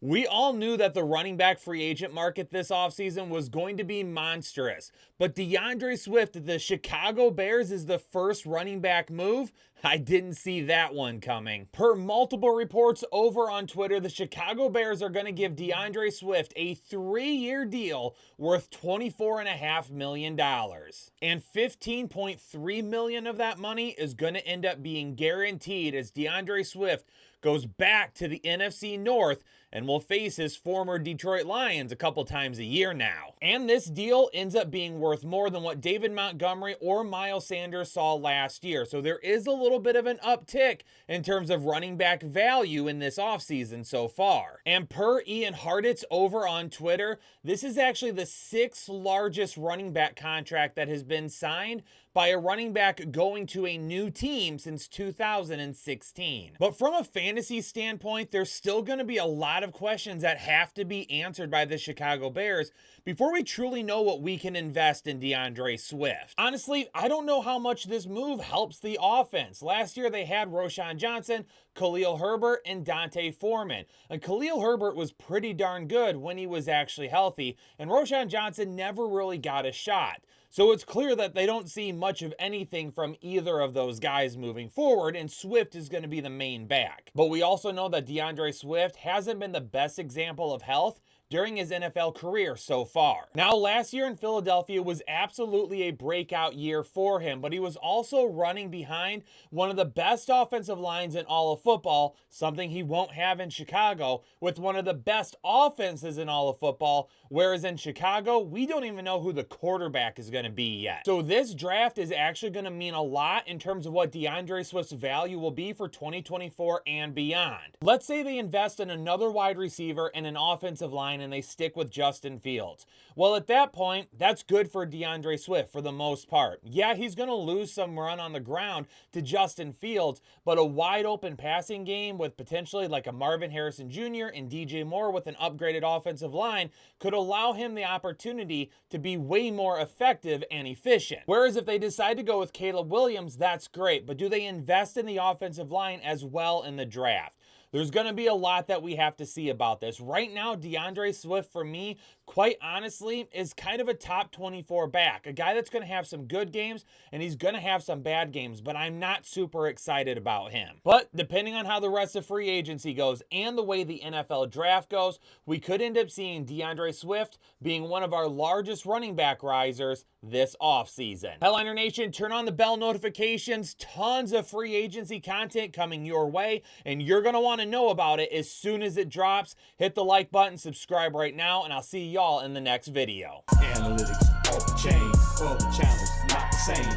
We all knew that the running back free agent market this offseason was going to be monstrous, but DeAndre Swift, the Chicago Bears, is the first running back move. I didn't see that one coming. Per multiple reports over on Twitter, the Chicago Bears are going to give DeAndre Swift a 3-year deal worth $24.5 million. And $15.3 million of that money is going to end up being guaranteed as DeAndre Swift goes back to the NFC North and will face his former Detroit Lions a couple times a year now. And this deal ends up being worth more than what David Montgomery or Miles Sanders saw last year. So there is a little bit of an uptick in terms of running back value in this offseason so far. And per Ian Hartitz over on Twitter, this is actually the 6th largest running back contract that has been signed by a running back going to a new team since 2016. But from a fantasy standpoint, there's still going to be a lot of questions that have to be answered by the Chicago Bears before we truly know what we can invest in DeAndre Swift. Honestly, I don't know how much this move helps the offense. Last year they had Roschon Johnson, Khalil Herbert, and Dante Foreman. And Khalil Herbert was pretty darn good when he was actually healthy, and Roschon Johnson never really got a shot. So it's clear that they don't see much of anything from either of those guys moving forward, and Swift is going to be the main back. But we also know that DeAndre Swift hasn't been the best example of health during his NFL career so far. Now, last year in Philadelphia was absolutely a breakout year for him, but he was also running behind one of the best offensive lines in all of football, something he won't have in Chicago, with one of the best offenses in all of football, whereas in Chicago, we don't even know who the quarterback is going to be yet. So this draft is actually going to mean a lot in terms of what DeAndre Swift's value will be for 2024 and beyond. Let's say they invest in another wide receiver and an offensive line and they stick with Justin Fields. Well, at that point, that's good for DeAndre Swift for the most part. Yeah, he's going to lose some run on the ground to Justin Fields, but a wide open passing game with potentially like a Marvin Harrison Jr. and DJ Moore with an upgraded offensive line could allow him the opportunity to be way more effective and efficient. Whereas if they decide to go with Caleb Williams, that's great, but do they invest in the offensive line as well in the draft? There's going to be a lot that we have to see about this. Right now, DeAndre Swift, for me, quite honestly, is kind of a top 24 back. A guy that's going to have some good games, and he's going to have some bad games, but I'm not super excited about him. But depending on how the rest of free agency goes and the way the NFL draft goes, we could end up seeing DeAndre Swift being one of our largest running back risers this offseason. Headliner Nation, turn on the bell notifications. Tons of free agency content coming your way, and you're going to want to know about it as soon as it drops. Hit the like button, subscribe right now, and I'll see y'all in the next video. Analytics, off the chain, all the channels, not the same.